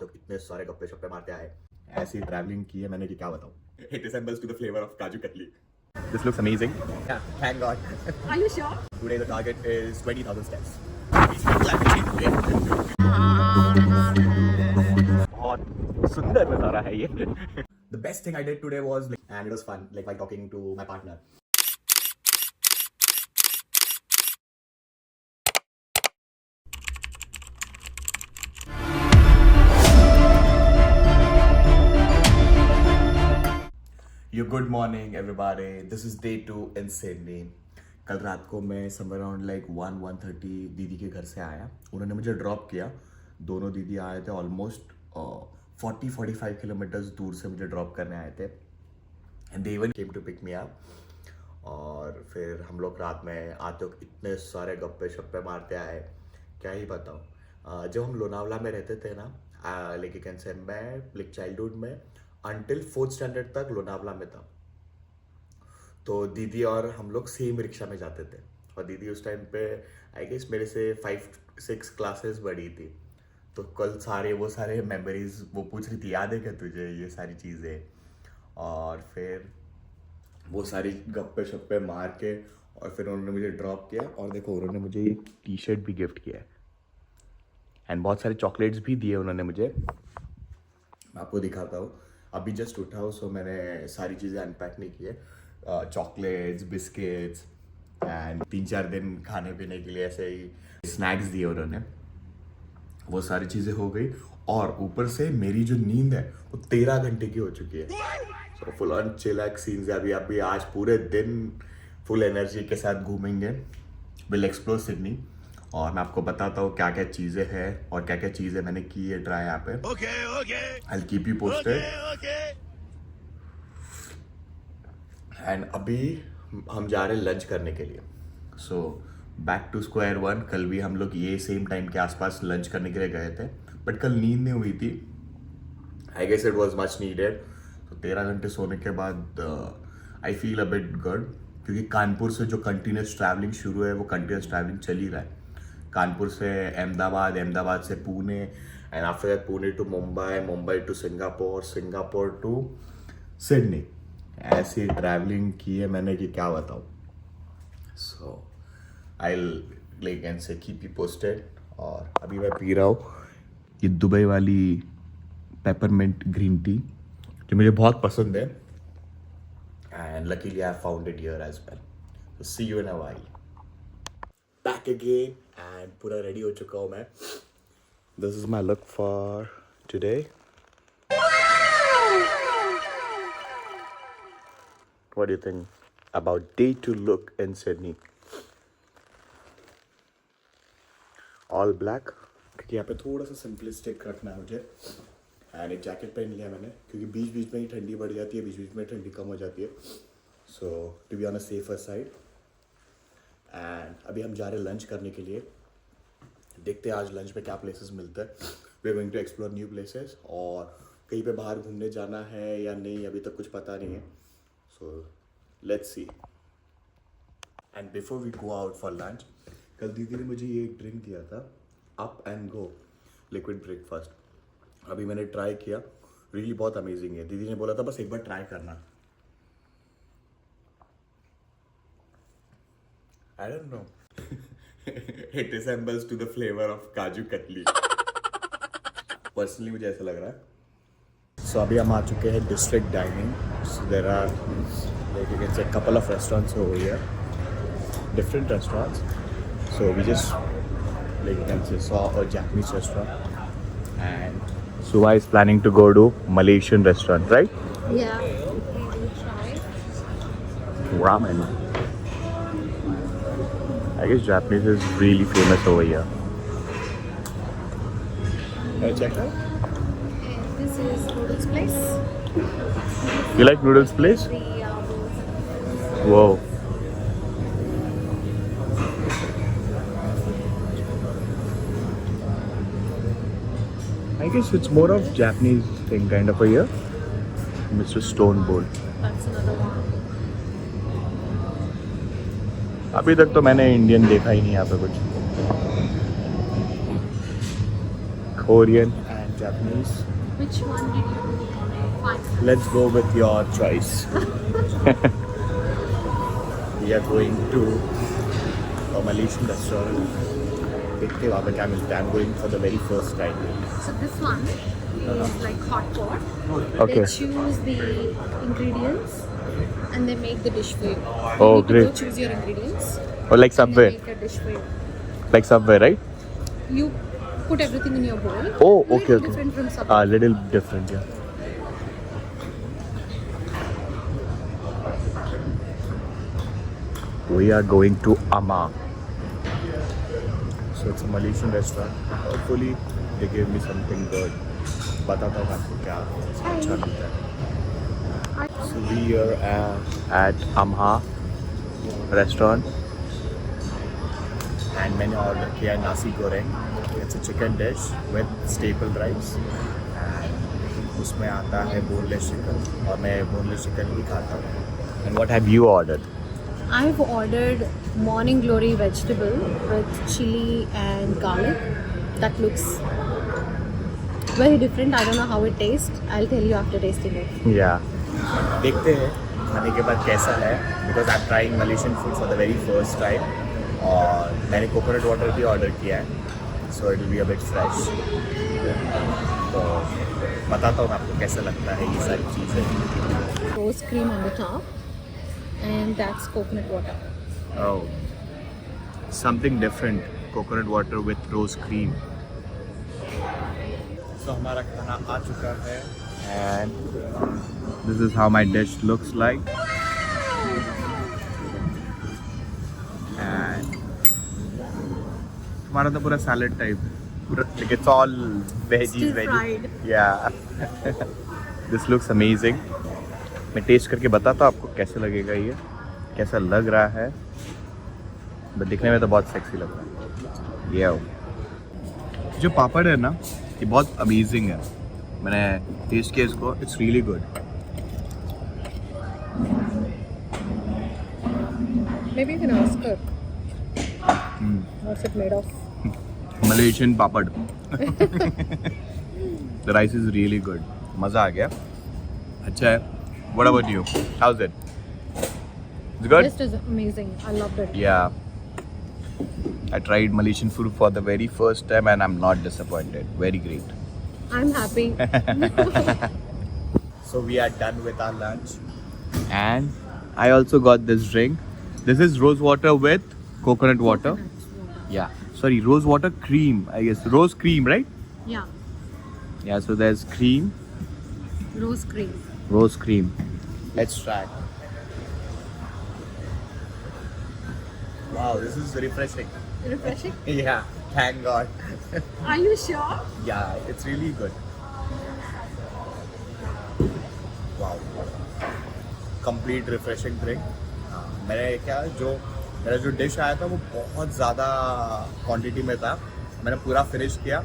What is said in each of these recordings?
तो इतने सारे गप्पे शप्पे मारते आए, ऐसी ट्रैवलिंग की है मैंने कि क्या बताऊं. It resembles to the flavor of Kaju Katli. This looks amazing. Yeah, thank God. Are you sure? Today the target is 20,000 steps. बहुत सुंदर नजारा है ये. The best thing I did today was and it was fun like while talking to my partner. You good morning everybody. This is day 2 in Sydney. कल रात को मैं somewhere around like 1:30 दीदी के घर से आया. उन्होंने मुझे ड्रॉप किया. दोनों दीदी आए थे ऑलमोस्ट 40-45 किलोमीटर्स दूर से मुझे ड्रॉप करने आए थे. And they even came to pick me up. और फिर हम लोग रात में आते वक्त इतने सारे गप्पे शप्पे मारते आए, क्या ही बताऊँ. जब हम लोनावला में रहते थे ना, लाइक यू कैन से मैं लाइक चाइल्डहुड में अंटिल 4th स्टैंडर्ड तक लोनावला में था. तो दीदी और हम लोग सेम रिक्शा में जाते थे. और दीदी उस टाइम पे आई गेस मेरे से 5-6 क्लासेस बड़ी थी. तो कल वो सारे मेमोरीज वो पूछ रही थी, याद है क्या तुझे ये सारी चीज़ें. और फिर वो सारी गप्पे शप्पे मार के और फिर उन्होंने मुझे ड्रॉप किया. और देखो उन्होंने मुझे ये टी-शर्ट भी गिफ्ट किया है एंड बहुत सारे चॉकलेट्स भी दिए उन्होंने मुझे. मैं आपको दिखाता हूँ. अभी जस्ट उठा हूँ सो मैंने सारी चीज़ें अनपैक नहीं की है. चॉकलेट्स, बिस्किट्स एंड 3-4 दिन खाने पीने के लिए ऐसे ही स्नैक्स दिए उन्होंने. वो सारी चीज़ें हो गई और ऊपर से मेरी जो नींद है वो 13 घंटे की हो चुकी है. So full on chillax scenes है अभी आज पूरे दिन फुल एनर्जी के साथ घूमेंगे. विल एक्सप्लोर सिडनी और मैं आपको बताता हूँ क्या क्या चीज़ें हैं और क्या क्या चीज़ें मैंने की है ट्राई यहाँ पे. I will keep you posted. And अभी हम जा रहे हैं लंच करने के लिए. So back to square one. कल भी हम लोग ये सेम टाइम के आसपास लंच करने के लिए गए थे बट कल नींद नहीं हुई थी. I guess it was much needed. तो 13 घंटे सोने के बाद I feel a bit good क्योंकि कानपुर से जो कंटिन्यूस ट्रैवलिंग शुरू है वो कंटिन्यूस ट्रैवलिंग चल ही रहा है. कानपुर से अहमदाबाद, अहमदाबाद से Pune and after that Pune to Mumbai, Mumbai to Singapore, Singapore to Sydney. ऐसी ट्रैवलिंग की है मैंने कि क्या बताऊँ. So I like and say keep you posted. और अभी मैं पी रहा हूँ ये दुबई वाली पेपरमिंट ग्रीन टी जो मुझे बहुत पसंद है. And luckily I found it here as well. So see you in a while. Back again and पूरा रेडी हो चुका हूँ मैं. This is my look for today. What do you think about day 2 look in Sydney? All black क्योंकि यहाँ पे थोड़ा सा सिंपलिस्टिक रखना है मुझे. एंड एक जैकेट पहन लिया मैंने क्योंकि बीच बीच में ही ठंडी बढ़ जाती है, बीच बीच में ठंडी कम हो जाती है. So to be on a safer side. And अभी हम जा रहे हैं लंच करने के लिए. देखते हैं आज लंच में क्या प्लेसेस मिलते हैं. We are going to explore new places और कहीं पे बाहर घूमने जाना है या नहीं अभी तक कुछ पता नहीं है. So let's see. And before we go out for lunch, कल दीदी ने मुझे ये एक ड्रिंक दिया था, up and go liquid breakfast. अभी मैंने ट्राई किया, रियली बहुत अमेजिंग है. दीदी ने बोला था बस एक बार ट्राई करना. I don't know. It resembles to the flavor of Kaju Katli. Personally मुझे ऐसा लग रहा है. So अभी हम आ चुके हैं district dining. So there are like you can say a couple of restaurants over here, different restaurants. So we just like you can say saw a Japanese restaurant and Suva is planning to go to Malaysian restaurant, right? Yeah. Ramen. I guess Japanese is really famous over here. Check out. This is Noodles Place. You like noodles place? Whoa. I guess it's more of Japanese thing kind of a here. Mr. Stone Bowl. That's another one. अभी तक तो मैंने Indian देखा ही नहीं यहाँ पे कुछ. Korean and Japanese. Which one did you find? Let's go with your choice. We are going to a Malaysian restaurant. देखते हैं वहाँ पे क्या मिलता है. I'm going for the very first time. So this one is like hot pot. Okay. They choose the ingredients and they make the dish for you. Oh, You need to great. go choose your ingredients. Or like And Subway. they make a dish for you. Like Subway, right? You put everything in your bowl. Oh, Little okay, okay. Different from Subway. Little different, yeah. We are going to Amma. So it's a Malaysian restaurant. Hopefully they give me something good. बताता हूँ आपको क्या अच्छा मिलता है. So we are at Amha restaurant. And मैंने order किया है नासी गोरेंग. It's a chicken dish with staple rice. And उसमें आता है boneless chicken. और मैं boneless chicken ही खाता हूँ. And what have you ordered? I've ordered morning glory vegetable with chili and garlic. That looks very different. I don't know how it tastes. I'll tell you after tasting it. Yeah. देखते हैं खाने के बाद कैसा है. Because I'm trying Malaysian food for the very first time. और मैंने coconut water भी order किया है. So it will be a bit fresh. तो बताता हूँ आपको कैसा लगता है ये सारी चीज़ें. Rose cream on the top. And that's coconut water. Oh, something different. Coconut water with rose cream. So हमारा खाना आ चुका है. And this is how my dish looks like. And हमारा तो पूरा salad type. Like it's all veggies, Still fried. Yeah. This looks amazing. मैं test करके बताता हूँ आपको कैसे लगेगा ये, कैसा लग रहा है. बट दिखने में तो बहुत सेक्सी लग रहा है. ये जो पापड़ है ना, ये बहुत अमेजिंग है. मैंने टेस्ट किया इसको. It's really good. Maybe you can ask her. What's it made of? Malaysian papad. The rice is really good. मज़ा आ गया. अच्छा है. What about you? How's it? It's good? Taste is amazing. I loved it. Yeah. I tried Malaysian food for the very first time and I'm not disappointed. Very great. I'm happy. So we are done with our lunch. And I also got this drink. This is rose water with coconut water. Yeah. Sorry, rose water cream. I guess rose cream, right? Yeah. Yeah, so there's cream. Rose cream. Rose cream. Let's try. Wow, this is refreshing. Refreshing? Yeah, thank God. Are you sure? Yeah, it's really good. Wow. Complete refreshing drink. मैंने क्या मेरा जो dish आया था वो बहुत ज़्यादा quantity में था. मैंने पूरा फिनिश किया.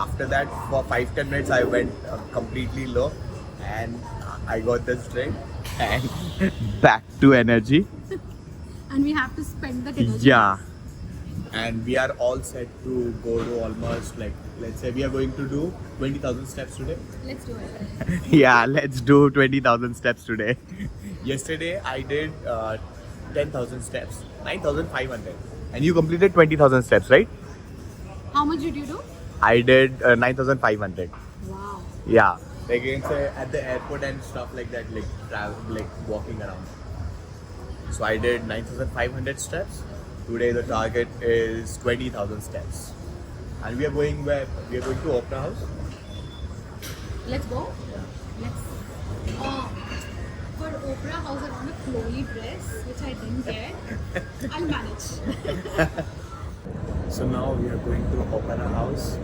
After that, for 5-10 minutes, I went completely low. And I got this drink and back to energy. And we have to spend that energy. Yeah. And we are all set to go to almost like, let's say we are going to do 20,000 steps today. Let's do it. Yeah, let's do 20,000 steps today. Yesterday I did 10,000 steps, 9,500. And you completed 20,000 steps, right? How much did you do? I did 9,500. Wow. Yeah. Like you can say at the airport and stuff like that, like travel, like walking around. So I did 9,500 steps. Today the target is 20,000 steps. And we are going where? We are going to Opera House. Let's go. Let's. For Opera House, I want a flowy dress, which I didn't get. I'll manage. So now we are going to Opera House.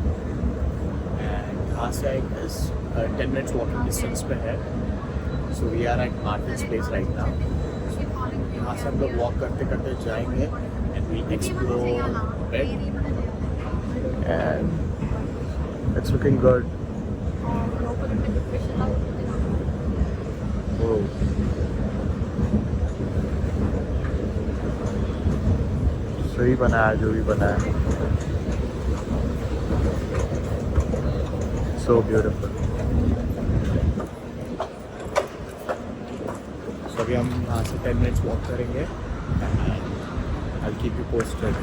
And यहाँ से I guess 10 minutes walking distance पे है. So we are at Martin's place right now. यहाँ से हम लोग walk करते करते जाएंगे and we explore it. And it's looking good. Oh. सही बना है जो भी बना है. so beautiful. So अभी हम यहाँ से 10 minutes walk करेंगे and I'll keep you posted.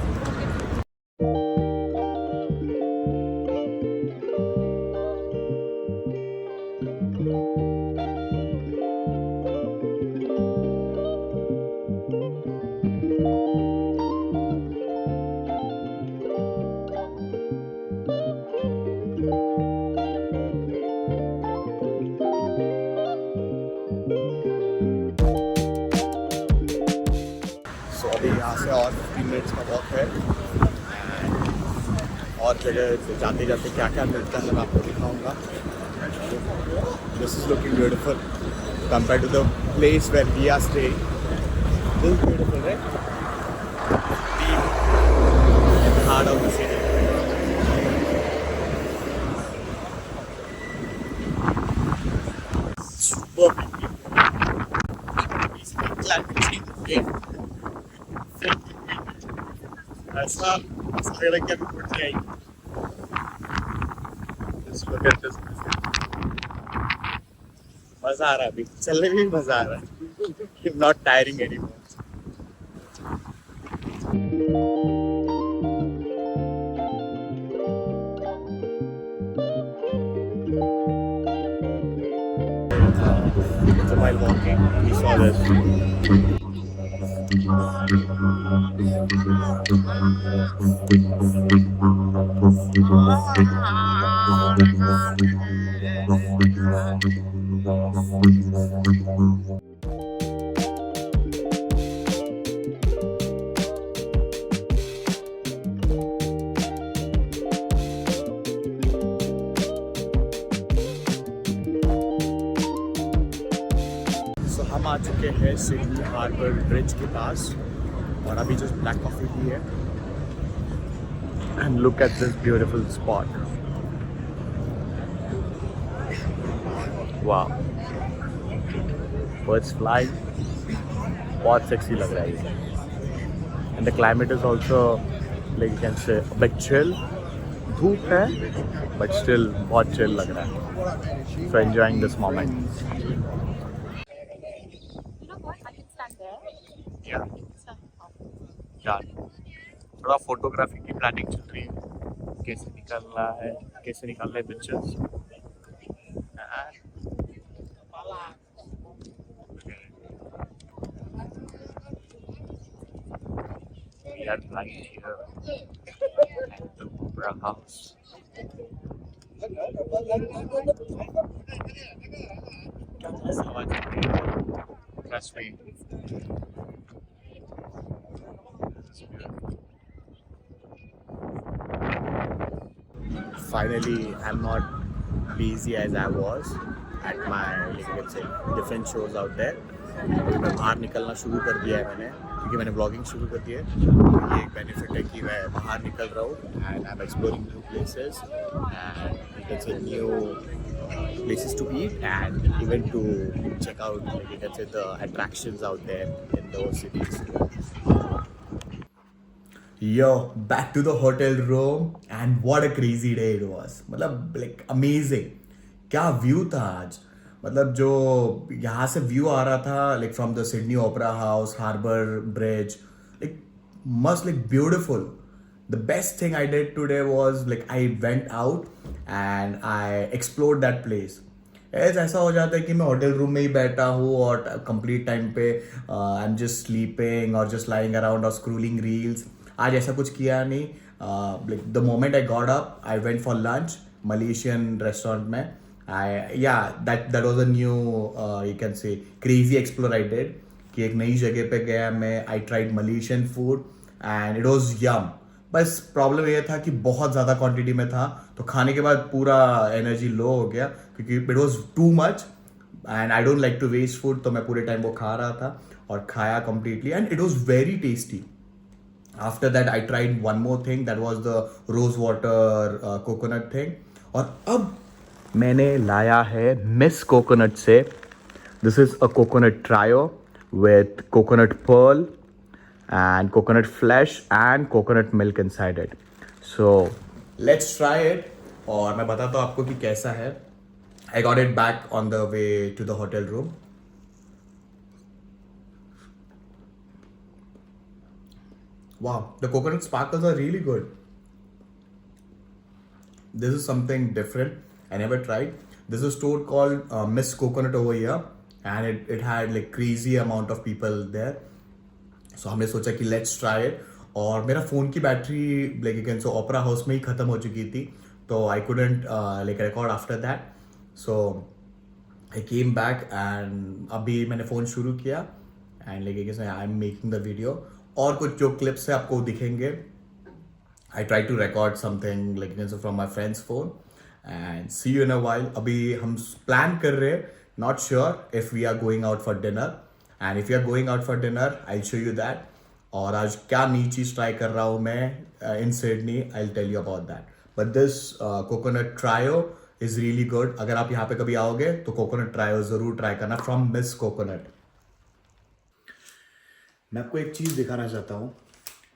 So अभी यहाँ से और 15 minutes का वॉक है and और जगह जाते जाते क्या क्या मिलता है मैं आपको दिखाऊंगा. This is looking beautiful compared to the place where we are staying. This is beautiful, right? Deep in the heart of the city. Super beautiful. ऐसा लग रहा है कि अभी उठ जाएगी. Just look at this. मजा आ रहा है अभी चलने में भी मजा आ रहा है. Not tiring anymore. So while walking, we saw this. So हम आ चुके हैं सिडनी हार्बर ब्रिज के पास और अभी जस्ट ब्लैक कॉफी पी है. And look at this beautiful spot. Wow. Birds flying. बहुत sexy लग रहा है ये. And the climate is also like you can say a bit chill. धूप है but still बहुत chill लग रहा है. So enjoying this moment. You know what? I can stand there. Yeah. Stand. यार थोड़ा फोटोग्राफी की प्लानिंग चल रही है. कैसे निकलना है pictures. We are right here at the Opera House. Trust me. Finally, I'm not busy as I was at my, like you can say, different shows out there. अभी मैं बाहर निकलना शुरू कर दिया है मैंने क्योंकि मैंने ब्लॉगिंग शुरू कर दिया है. ये एक बेनिफिट है कि मैं बाहर निकल रहा हूँ and I am exploring new places and you can से new places to eat and even to check out, like you can say, the attractions out there in those cities. Yo, back to the hotel room and what a crazy day it was. मतलब like amazing. क्या view था आज. मतलब जो यहाँ से view आ रहा था like from the Sydney Opera House, Harbour Bridge, like must like beautiful. The best thing I did today was like I went out and I explored that place. ऐसा हो जाता है कि मैं होटल रूम में ही बैठा हूँ और कंप्लीट टाइम पे आई एम जस्ट स्लीपिंग और जस्ट लाइंग अराउंड और स्क्रोलिंग रील्स. आज ऐसा कुछ किया नहीं. Like the moment I got up I went for lunch Malaysian restaurant में. that was a new you can say crazy explore I did कि एक नई जगह पे गया मैं. I tried Malaysian food and it was yum. बस problem ये था कि बहुत ज़्यादा क्वांटिटी में था तो खाने के बाद पूरा एनर्जी लो हो गया क्योंकि it was too much and I don't like to waste food. तो मैं पूरे टाइम वो खा रहा था और खाया completely and it was very tasty. After that I tried one more thing, that was the rose water coconut thing. और अब मैंने लाया है मिस कोकोनट से. This is a coconut trio with coconut pearl and coconut flesh and coconut milk inside it. So let's try it और मैं बताता हूँ आपको कि कैसा है. I got it back on the way to the hotel room. Wow, the coconut sparkles are really good. This is something different. I never tried. There's a store called Miss Coconut over here, and it had like crazy amount of people there. So हमने सोचा कि let's try it. और मेरा phone की battery like you can say opera house में ही ख़त्म हो चुकी थी, तो I couldn't like record after that. So I came back and अभी मैंने फ़ोन शुरू किया and like you can say I'm making the video. और कुछ जो clips है आपको दिखेंगे. I tried to record something like you can say from my friend's phone and see you in a while. अभी हम plan कर रहे हैं, not sure if we are going out for dinner, and if we are going out for dinner I'll show you that. और आज क्या नई चीज़ try कर रहा हूँ मैं in Sydney, I'll tell you about that. But this coconut trio is really good. अगर आप यहाँ पे कभी आओगे तो coconut trio ज़रूर try करना from Miss Coconut. मैं आपको एक चीज़ दिखाना चाहता हूँ.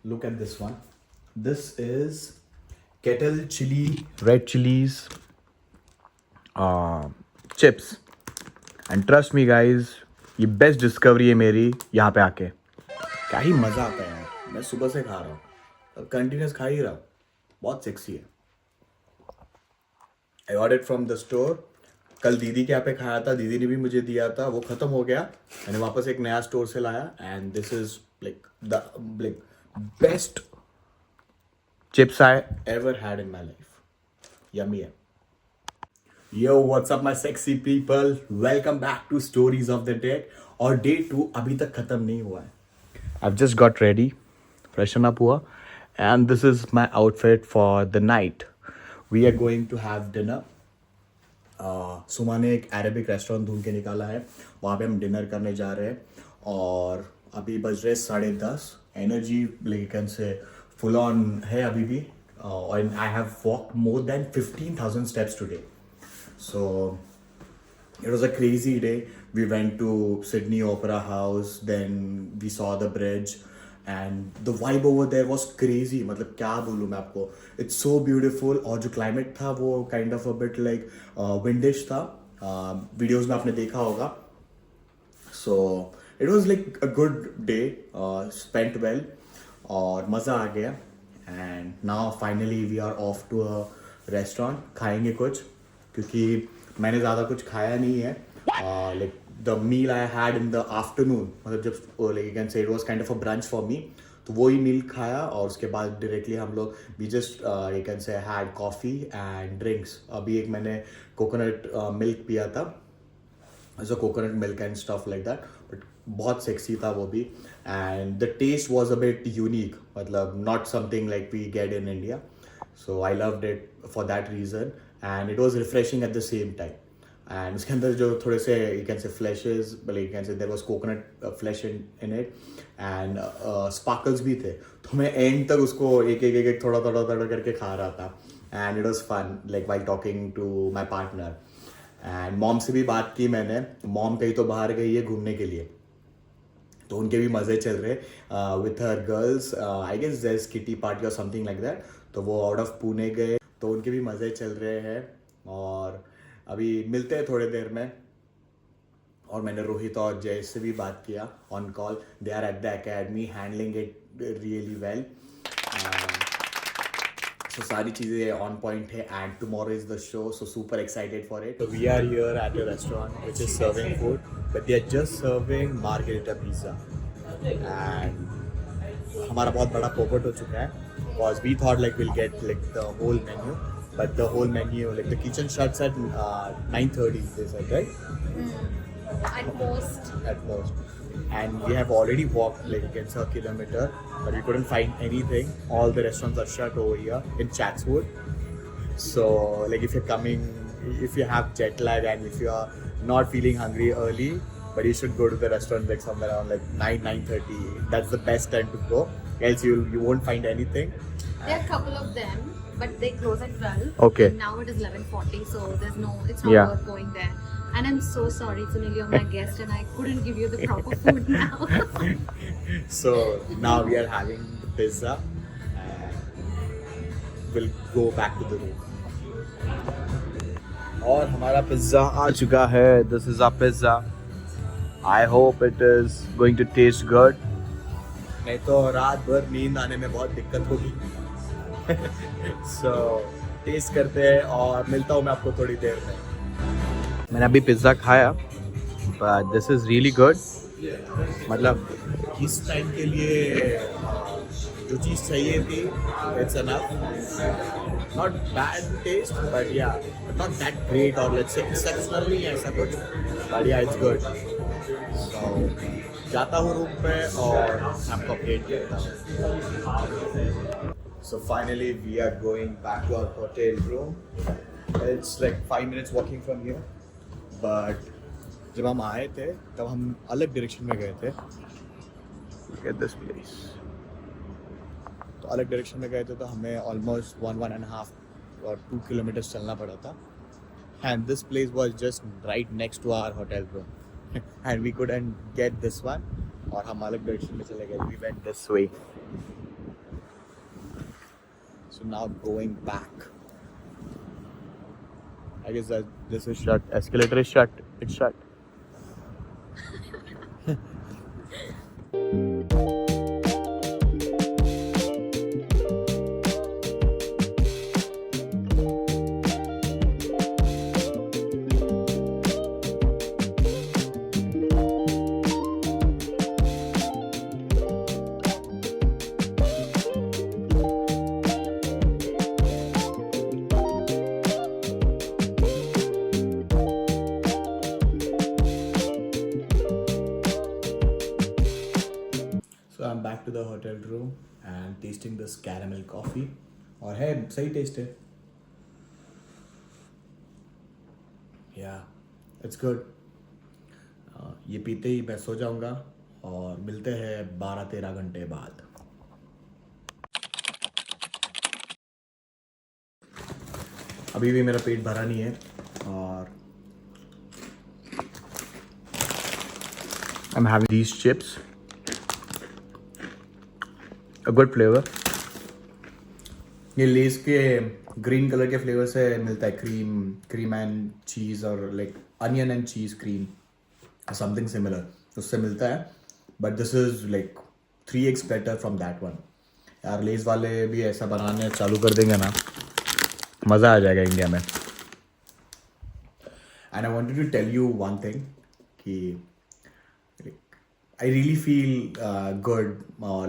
Look at this one. This is kettle chili, red chilies, chips. And trust me guys, ये best discovery है मेरी यहाँ पे आके. क्या ही मज़ा आता है यार. मैं सुबह से खा रहा हूँ और कंटिन्यूस खा ही रहा हूँ. बहुत सेक्सी है. I ordered from the store. कल दीदी के यहाँ पे खाया था, दीदी ने भी मुझे दिया था, वो ख़त्म हो गया. मैंने वापस एक नया स्टोर से लाया and this is like the like best chips I ever had in my life. Yummy है. Yo, what's up my sexy people? Welcome back to Stories of the Dead. और day 2 अभी तक ख़त्म नहीं हुआ है. I've just got ready, freshen up हुआ, and this is my outfit for the night. We are going to have dinner. सुमा ने एक अरेबिक रेस्टोरेंट ढूंढ के निकाला है, वहाँ पे हम डिनर करने जा रहे हैं. और अभी बज रहे 10:30. एनर्जी लेकिन से फुल ऑन है अभी भी. और I have walked more than 15,000 steps today. So it was a crazy day. We went to Sydney Opera House, then we saw the bridge, and the vibe over there was crazy. मतलब क्या बोलूँ मैं आपको. It's so beautiful. और जो climate था वो kind of a bit like windish था. Videos में आपने देखा होगा. So it was like a good day, spent well, और मज़ा आ गया. And now finally we are off to a restaurant. खाएंगे कुछ, क्योंकि मैंने ज़्यादा कुछ खाया नहीं है. Like the meal I had in the afternoon, मतलब जब like you can say it was kind of a brunch for me, तो वही मील खाया. और उसके बाद डायरेक्टली हम लोग we just you can say had coffee and drinks. अभी एक मैंने coconut milk पिया था, so coconut milk and stuff like that, but बहुत sexy था वो भी. And the taste was a bit unique, मतलब not something like we get in India, so I loved it for that reason. And it was refreshing at the same time. And उसके अंदर जो थोड़े से you can say fleshes, but you can say there was coconut flesh in it, and sparkles भी थे. तो मैं end तक उसको एक थोड़ा करके खा रहा था. And it was fun, like while talking to my partner. And mom से भी बात की मैंने. मॉम कहीं तो बाहर गई है घूमने के लिए, तो उनके भी मज़े चल रहे with her girls. I guess there is kitty party और समथिंग लाइक दैट. तो वो आउट ऑफ पुणे गए, तो उनके भी मज़े चल रहे हैं. और अभी मिलते हैं थोड़ी देर में. और मैंने रोहित और जय से भी बात किया on call. They are at the academy handling it really well. So सारी चीज़ें ऑन पॉइंट है. And tomorrow is the show, so super excited for it. We are here at a restaurant which is serving food, but they are just serving margherita pizza. And हमारा बहुत बड़ा पोपट हो चुका है, because we thought like will get like the whole menu, but the whole menu like the kitchen shuts at 9:30 they said, right? At most. And we have already walked like you can say a kilometer, but we couldn't find anything. All the restaurants are shut over here in Chatswood. So like if you're coming, if you have jet lag and if you are not feeling hungry early, but you should go to the restaurant like somewhere around like 9:30. That's the best time to go, else you won't find anything. There are a couple of them, but they close at 12. Okay. And now it is 11:40, so it's not Yeah. worth going there. And I'm so sorry, Sunil, you're my guest and I couldn't give you the proper food now. So now we are having the pizza and we'll go back to the room. और हमारा pizza आ चुका है. This is our pizza. I hope it is going to taste good. नहीं तो रात भर नींद आने में बहुत दिक्कत होगी. सो टेस्ट करते हैं और मिलता हूँ मैं आपको थोड़ी देर में. मैंने अभी पिज़्ज़ा खाया, but this is really good. मतलब इस टाइम के लिए जो चीज़ चाहिए थी, it's enough. Not bad taste, but या नॉट दैट ग्रेट और लेट्स से एक्सेप्शनल नहीं है ऐसा कुछ, बट या इट्स गुड. सो जाता हूँ रूम पे और आपको अपडेट करता हूँ. So finally we are going back to our hotel room. It's like 5 minutes walking from here. But जब हम आए थे तब हम अलग डायरेक्शन में गए थे. Look at this place. तो अलग डायरेक्शन में गए थे तो हमें almost 1.5 or 2 kilometers चलना पड़ा था. And this place was just right next to our hotel room. And we couldn't get this one. और हम अलग डायरेक्शन में चले गए. We went this way. So now going back. I guess that this is shut. Escalator is shut. It's shut. So I'm back to the hotel room and tasting this caramel coffee. और है सही test है. Yeah, it's good. ये पीते ही मैं सो जाऊंगा और मिलते हैं 12-13 घंटे बाद. अभी भी मेरा पेट भरा नहीं है और I'm having these chips. A good flavor. ये लेस के ग्रीन कलर के फ्लेवर से मिलता है. क्रीम एंड चीज़ और like onion and cheese cream something similar उससे मिलता है. But this is like 3x better from that one. यार लेस वाले भी ऐसा बनाने चालू कर देंगे ना, मज़ा आ जाएगा इंडिया में. And I wanted to tell you one thing कि I really feel good.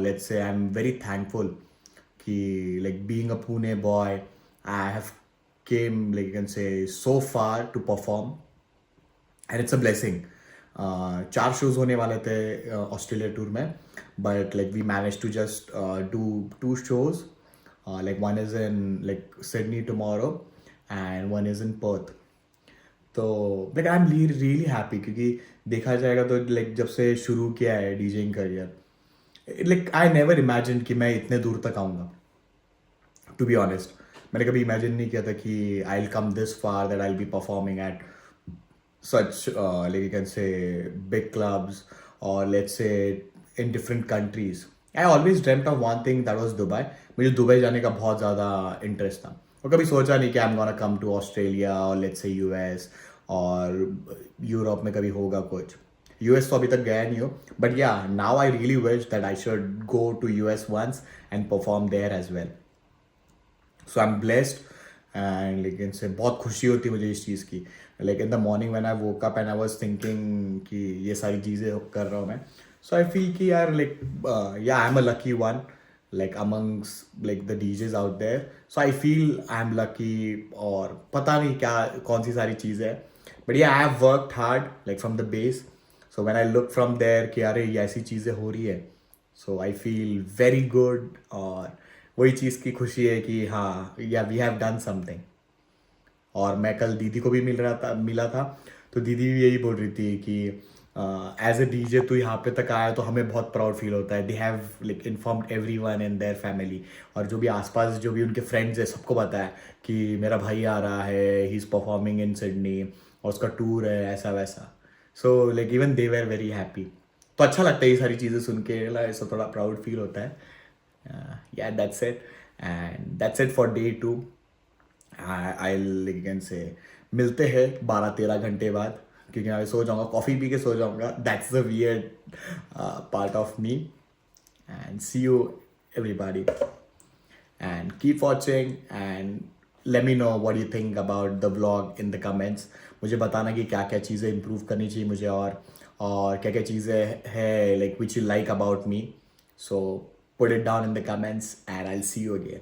Let's say I'm very thankful. Ki like being a Pune boy, I have came like you can say so far to perform, and it's a blessing. 4 shows होने वाले थे Australia tour में, but like we managed to just do 2 shows. Like one is in like Sydney tomorrow, and one is in Perth. तो like I am really happy क्योंकि देखा जाएगा तो like जब से शुरू किया है DJing career, like I never imagine कि मैं इतने दूर तक आऊँगा. टू बी ऑनेस्ट, मैंने कभी इमेजिन नहीं किया था कि I will come this far that I will be performing at such like you can say big clubs और let's say in different countries. I always dreamed of one thing, that was Dubai. मुझे Dubai जाने का बहुत ज़्यादा interest था और कभी सोचा नहीं कि I am gonna come to Australia और लेट्स से यूएस और यूरोप में कभी होगा कुछ. यूएस तो अभी तक गया नहीं हो, but yeah now I really wish that I should go to US once and perform there as well. So I am blessed and लेकिन से बहुत खुशी होती है मुझे इस चीज़ की. Like in the morning when I woke up and I was thinking कि ये सारी चीज़ें कर रहा हूँ मैं. सो आई फील कि यार लाइक या I am a lucky one like amongst like the DJs out there. So I feel I'm lucky और पता नहीं क्या कौन सी सारी चीज़ें हैं. But yeah, I have worked hard like from the base. So when I look from there कि अरे ये ऐसी चीज़ें हो रही है, so I feel very good. और वही चीज़ की खुशी है कि हाँ yeah we have done something. और मैं कल दीदी को भी मिला था तो दीदी भी यही बोल रही थी कि एज ए डीजे तो यहाँ पे तक आया तो हमें बहुत प्राउड फील होता है. They have like informed everyone in their family और जो भी आसपास जो भी उनके फ्रेंड्स है सबको पता है कि मेरा भाई आ रहा है, he is performing in Sydney और उसका टूर है ऐसा वैसा. So like even they were very happy. तो अच्छा लगता है ये सारी चीज़ें सुन के, ऐसा थोड़ा प्राउड फील होता है. या that's it and that's it for day 2. I can say मिलते हैं 12-13 घंटे बाद, क्योंकि मैं सो जाऊंगा, कॉफ़ी पी के सो जाऊंगा. That's the weird part of me. And see you everybody, and keep watching and let me know what you think about the vlog in the comments. मुझे बताना कि क्या क्या चीज़ें improve करनी चाहिए मुझे, और क्या क्या चीज़ें है like which you like about me. So put it down in the comments and I'll see you again.